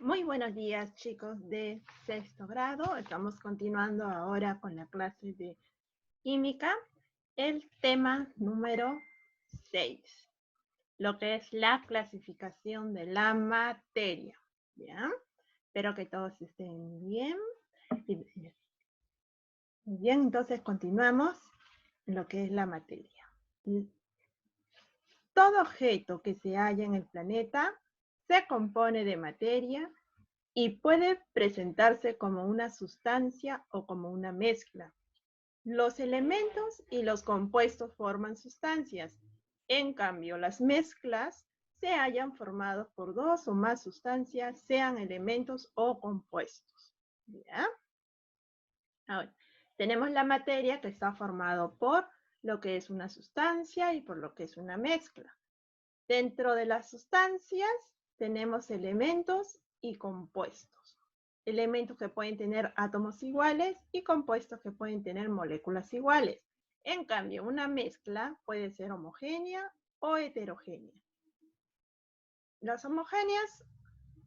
Muy buenos días, chicos de sexto grado. Estamos continuando ahora con la clase de química, el tema número 6, lo que es la clasificación de la materia. ¿Ya? Espero que todos estén bien. Muy bien, entonces continuamos en lo que es la materia. Todo objeto que se halla en el planeta se compone de materia y puede presentarse como una sustancia o como una mezcla. Los elementos y los compuestos forman sustancias. En cambio, las mezclas se hayan formado por dos o más sustancias, sean elementos o compuestos. ¿Ya? Ahora, tenemos la materia que está formado por lo que es una sustancia y por lo que es una mezcla. Dentro de las sustancias tenemos elementos y compuestos. Elementos que pueden tener átomos iguales y compuestos que pueden tener moléculas iguales. En cambio, una mezcla puede ser homogénea o heterogénea. Las homogéneas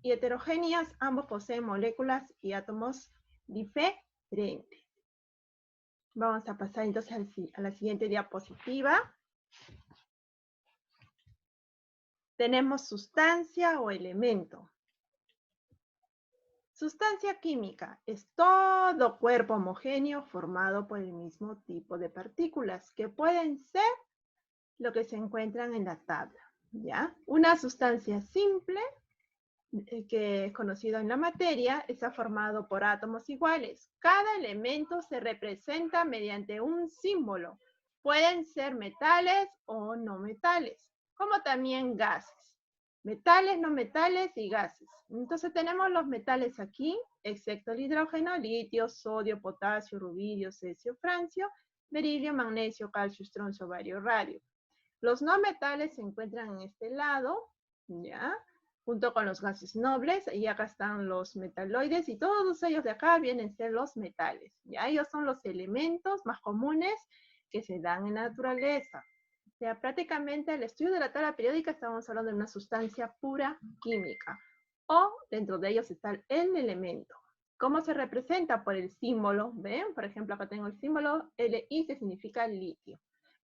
y heterogéneas ambos poseen moléculas y átomos diferentes. Vamos a pasar entonces a la siguiente diapositiva. Tenemos sustancia o elemento. Sustancia química es todo cuerpo homogéneo formado por el mismo tipo de partículas que pueden ser lo que se encuentran en la tabla, ¿ya? Una sustancia simple, que es conocido en la materia, está formado por átomos iguales. Cada elemento se representa mediante un símbolo. Pueden ser metales o no metales, como también gases. Metales, no metales y gases. Entonces tenemos los metales aquí, excepto el hidrógeno, litio, sodio, potasio, rubidio, cesio, francio, berilia, magnesio, calcio, estroncio, bario, radio. Los no metales se encuentran en este lado, ¿ya? Junto con los gases nobles, y acá están los metaloides, y todos ellos de acá vienen a ser los metales, ¿ya? Ellos son los elementos más comunes que se dan en la naturaleza. O sea, prácticamente el estudio de la tabla periódica estamos hablando de una sustancia pura química, o dentro de ellos está el elemento. ¿Cómo se representa? Por el símbolo, ¿ven? Por ejemplo, acá tengo el símbolo Li, que significa litio.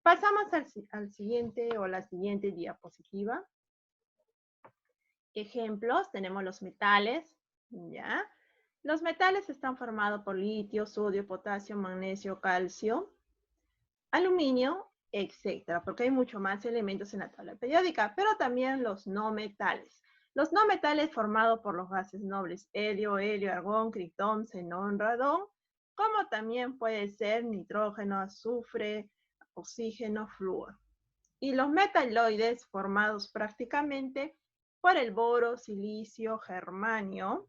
Pasamos al siguiente o la siguiente diapositiva. Ejemplos, tenemos los metales, ¿ya? Los metales están formados por litio, sodio, potasio, magnesio, calcio, aluminio, etcétera, porque hay mucho más elementos en la tabla periódica, pero también los no metales. Los no metales formados por los gases nobles, helio, argón, criptón, xenón, radón, como también puede ser nitrógeno, azufre, oxígeno, flúor. Y los metaloides formados prácticamente por el boro, silicio, germanio,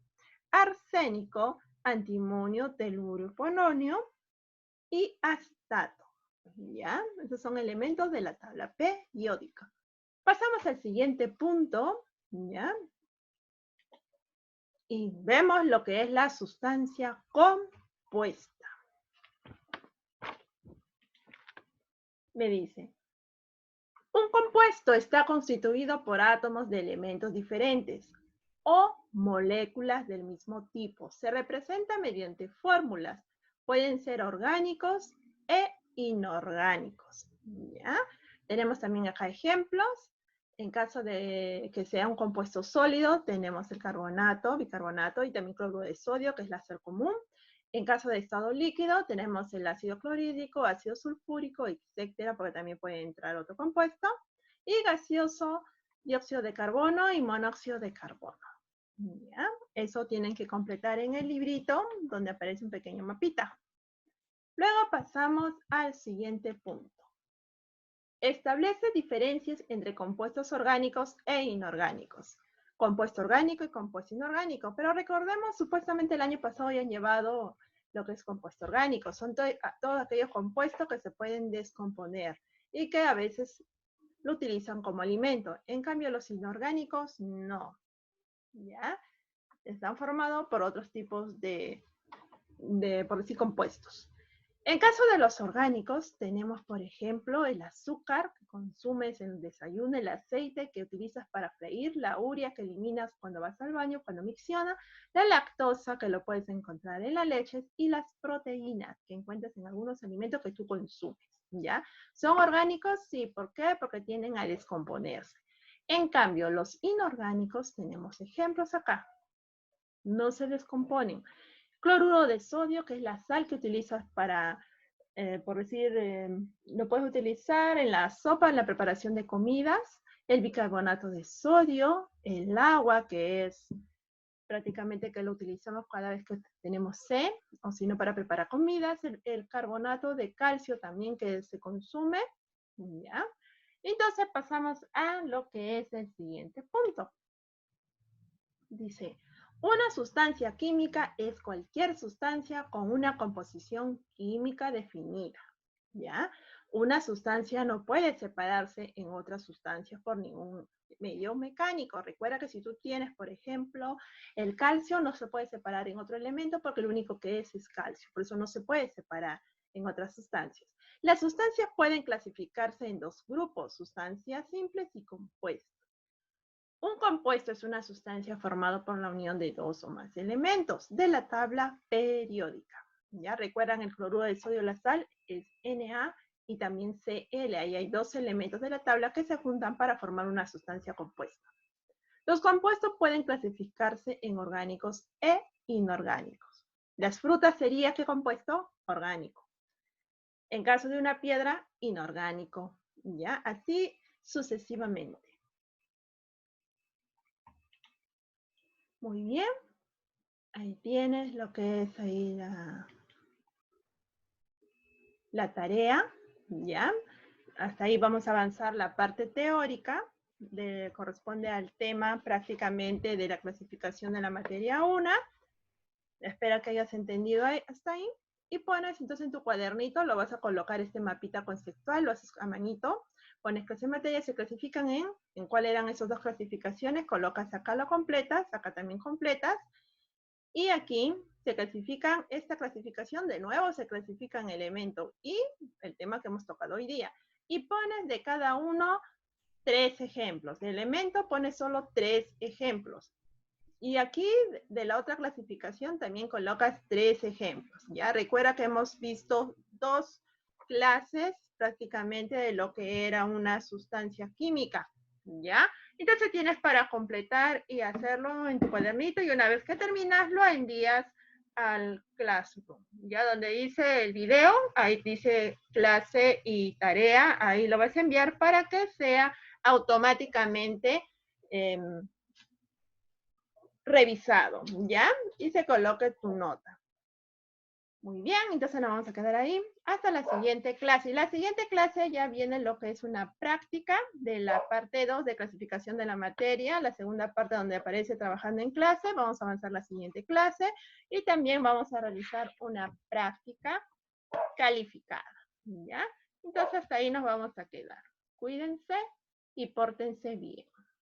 arsénico, antimonio, telurio, polonio y astato. ¿Ya? Esos son elementos de la tabla periódica. Pasamos al siguiente punto, ¿ya? Y vemos lo que es la sustancia compuesta. Me dice, un compuesto está constituido por átomos de elementos diferentes o moléculas del mismo tipo. Se representa mediante fórmulas. Pueden ser orgánicos e inorgánicos. ¿Ya? Tenemos también acá ejemplos. En caso de que sea un compuesto sólido, tenemos el carbonato, bicarbonato y también cloruro de sodio, que es la sal común. En caso de estado líquido, tenemos el ácido clorhídrico, ácido sulfúrico, etcétera, porque también puede entrar otro compuesto. Y gaseoso, dióxido de carbono y monóxido de carbono. ¿Ya? Eso tienen que completar en el librito, donde aparece un pequeño mapita. Luego pasamos al siguiente punto. Establece diferencias entre compuestos orgánicos e inorgánicos. Compuesto orgánico y compuesto inorgánico. Pero recordemos, supuestamente el año pasado ya han llevado lo que es compuesto orgánico. Son todos aquellos compuestos que se pueden descomponer y que a veces lo utilizan como alimento. En cambio, los inorgánicos no. ¿Ya? Están formados por otros tipos de por decir, compuestos. En caso de los orgánicos, tenemos, por ejemplo, el azúcar que consumes en el desayuno, el aceite que utilizas para freír, la urea que eliminas cuando vas al baño, cuando micciona, la lactosa que lo puedes encontrar en las leches y las proteínas que encuentras en algunos alimentos que tú consumes, ¿ya? ¿Son orgánicos? Sí. ¿Por qué? Porque tienden a descomponerse. En cambio, los inorgánicos, tenemos ejemplos acá. No se descomponen. Cloruro de sodio, que es la sal que utilizas para, por decir, lo puedes utilizar en la sopa, en la preparación de comidas. El bicarbonato de sodio, el agua, que es prácticamente que lo utilizamos cada vez que tenemos sed, o si no para preparar comidas. El carbonato de calcio también que se consume, ¿ya? Entonces pasamos a lo que es el siguiente punto. Dice, una sustancia química es cualquier sustancia con una composición química definida, ¿ya? Una sustancia no puede separarse en otras sustancias por ningún medio mecánico. Recuerda que si tú tienes, por ejemplo, el calcio, no se puede separar en otro elemento porque lo único que es calcio. Por eso no se puede separar en otras sustancias. Las sustancias pueden clasificarse en dos grupos, sustancias simples y compuestas. Un compuesto es una sustancia formada por la unión de dos o más elementos de la tabla periódica. ¿Ya? ¿Recuerdan el cloruro de sodio, la sal? Es Na y también Cl. Ahí hay dos elementos de la tabla que se juntan para formar una sustancia compuesta. Los compuestos pueden clasificarse en orgánicos e inorgánicos. Las frutas sería, ¿qué compuesto? Orgánico. En caso de una piedra, inorgánico. ¿Ya? Así sucesivamente. Muy bien. Ahí tienes lo que es ahí la tarea, ¿ya? Hasta ahí vamos a avanzar la parte teórica, corresponde al tema prácticamente de la clasificación de la materia 1. Espero que hayas entendido hasta ahí. Y pones entonces en tu cuadernito, lo vas a colocar este mapita conceptual, lo haces a manito, pones clase de materias, se clasifican en cuál eran esas dos clasificaciones, colocas acá lo completas, acá también completas, y aquí se clasifican, esta clasificación de nuevo se clasifica en elemento y el tema que hemos tocado hoy día. Y pones de cada uno 3 ejemplos. De elemento pones solo 3 ejemplos. Y aquí de la otra clasificación también colocas 3 ejemplos. Ya recuerda que hemos visto 2 clases prácticamente de lo que era una sustancia química. ¿Ya? Entonces tienes para completar y hacerlo en tu cuadernito y una vez que terminas lo envías al Classroom. Ya donde dice el video, ahí dice clase y tarea, ahí lo vas a enviar para que sea automáticamente revisado, ¿ya? Y se coloque tu nota. Muy bien, entonces nos vamos a quedar ahí hasta la siguiente clase. Y la siguiente clase ya viene lo que es una práctica de la parte 2 de clasificación de la materia, la segunda parte donde aparece trabajando en clase. Vamos a avanzar la siguiente clase y también vamos a realizar una práctica calificada, ¿ya? Entonces hasta ahí nos vamos a quedar. Cuídense y pórtense bien.